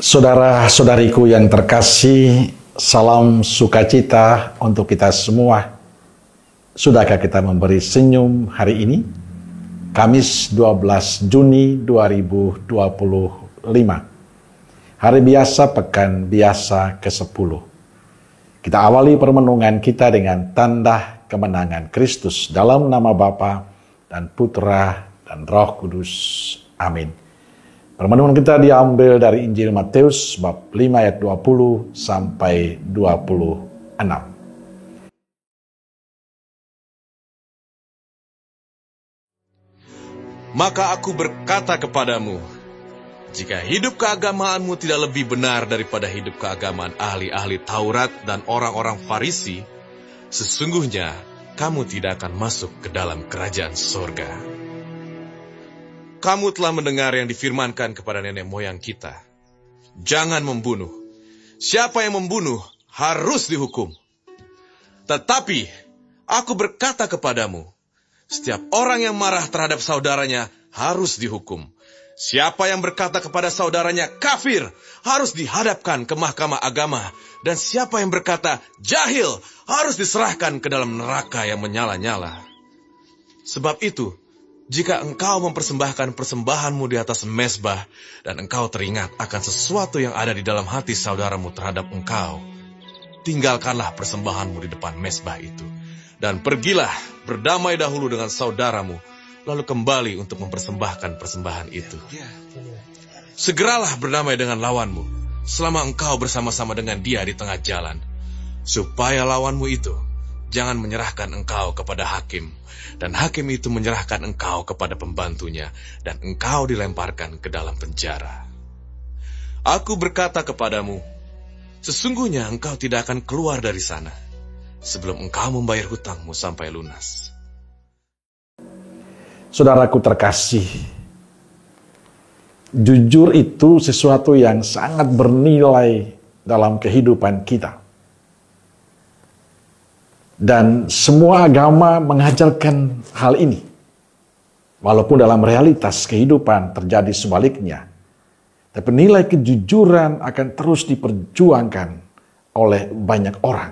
Saudara-saudariku yang terkasih, salam sukacita untuk kita semua. Sudahkah kita memberi senyum hari ini? Kamis 12 Juni 2025. Hari biasa, pekan biasa ke-10. Kita awali permenungan kita dengan tanda kemenangan Kristus dalam nama Bapa dan Putra dan Roh Kudus. Amin. Permenungan kita diambil dari Injil Matius bab 5 ayat 20 sampai 26. Maka aku berkata kepadamu, jika hidup keagamaanmu tidak lebih benar daripada hidup keagamaan ahli-ahli Taurat dan orang-orang Farisi, sesungguhnya kamu tidak akan masuk ke dalam kerajaan surga. Kamu telah mendengar yang difirmankan kepada nenek moyang kita. Jangan membunuh. Siapa yang membunuh harus dihukum. Tetapi aku berkata kepadamu, setiap orang yang marah terhadap saudaranya harus dihukum. Siapa yang berkata kepada saudaranya kafir harus dihadapkan ke mahkamah agama. Dan siapa yang berkata jahil harus diserahkan ke dalam neraka yang menyala-nyala. Sebab itu, jika engkau mempersembahkan persembahanmu di atas mezbah, dan engkau teringat akan sesuatu yang ada di dalam hati saudaramu terhadap engkau, tinggalkanlah persembahanmu di depan mezbah itu, dan pergilah berdamai dahulu dengan saudaramu, lalu kembali untuk mempersembahkan persembahan itu. Segeralah berdamai dengan lawanmu, selama engkau bersama-sama dengan dia di tengah jalan, supaya lawanmu itu jangan menyerahkan engkau kepada hakim, dan hakim itu menyerahkan engkau kepada pembantunya, dan engkau dilemparkan ke dalam penjara. Aku berkata kepadamu, sesungguhnya engkau tidak akan keluar dari sana, sebelum engkau membayar hutangmu sampai lunas. Saudaraku terkasih, jujur itu sesuatu yang sangat bernilai dalam kehidupan kita. Dan semua agama mengajarkan hal ini. Walaupun dalam realitas kehidupan terjadi sebaliknya. Tapi nilai kejujuran akan terus diperjuangkan oleh banyak orang.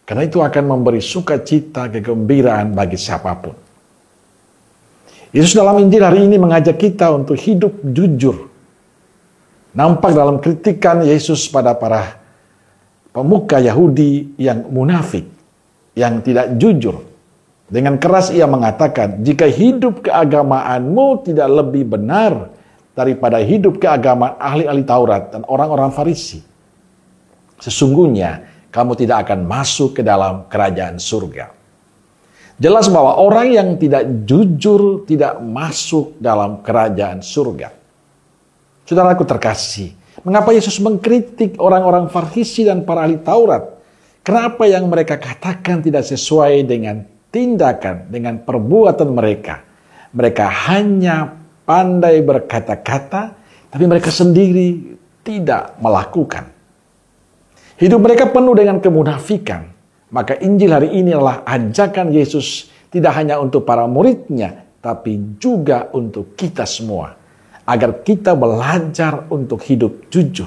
Karena itu akan memberi sukacita, kegembiraan bagi siapapun. Yesus dalam Injil hari ini mengajak kita untuk hidup jujur. Nampak dalam kritikan Yesus pada para pemuka Yahudi yang munafik, yang tidak jujur. Dengan keras ia mengatakan, jika hidup keagamaanmu tidak lebih benar daripada hidup keagamaan ahli-ahli Taurat dan orang-orang Farisi, sesungguhnya kamu tidak akan masuk ke dalam kerajaan surga. Jelas bahwa orang yang tidak jujur tidak masuk dalam kerajaan surga. Saudaraku terkasih, mengapa Yesus mengkritik orang-orang Farisi dan para ahli Taurat? Kenapa yang mereka katakan tidak sesuai dengan tindakan, dengan perbuatan mereka? Mereka hanya pandai berkata-kata, tapi mereka sendiri tidak melakukan. Hidup mereka penuh dengan kemunafikan. Maka Injil hari ini adalah ajakan Yesus tidak hanya untuk para muridnya, tapi juga untuk kita semua. Agar kita belajar untuk hidup jujur.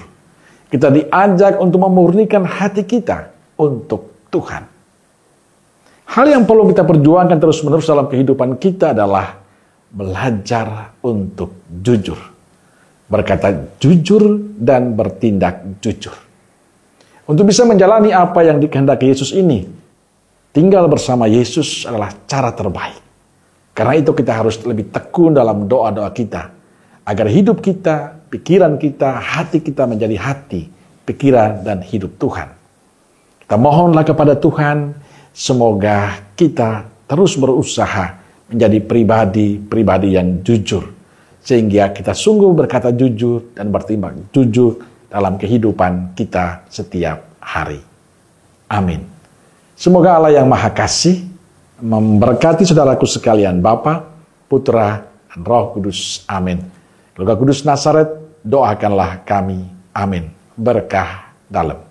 Kita diajak untuk memurnikan hati kita untuk Tuhan. Hal yang perlu kita perjuangkan terus-menerus dalam kehidupan kita adalah belajar untuk jujur. Berkata jujur dan bertindak jujur. Untuk bisa menjalani apa yang dikehendaki Yesus ini, tinggal bersama Yesus adalah cara terbaik. Karena itu kita harus lebih tekun dalam doa-doa kita, agar hidup kita, pikiran kita, hati kita menjadi hati, pikiran dan hidup Tuhan. Kita mohonlah kepada Tuhan, semoga kita terus berusaha menjadi pribadi-pribadi yang jujur. Sehingga kita sungguh berkata jujur dan bertindak jujur dalam kehidupan kita setiap hari. Amin. Semoga Allah yang Maha Kasih memberkati saudaraku sekalian, Bapa, Putra, dan Roh Kudus. Amin. Keluarga Kudus Nazaret, doakanlah kami. Amin. Berkah dalam.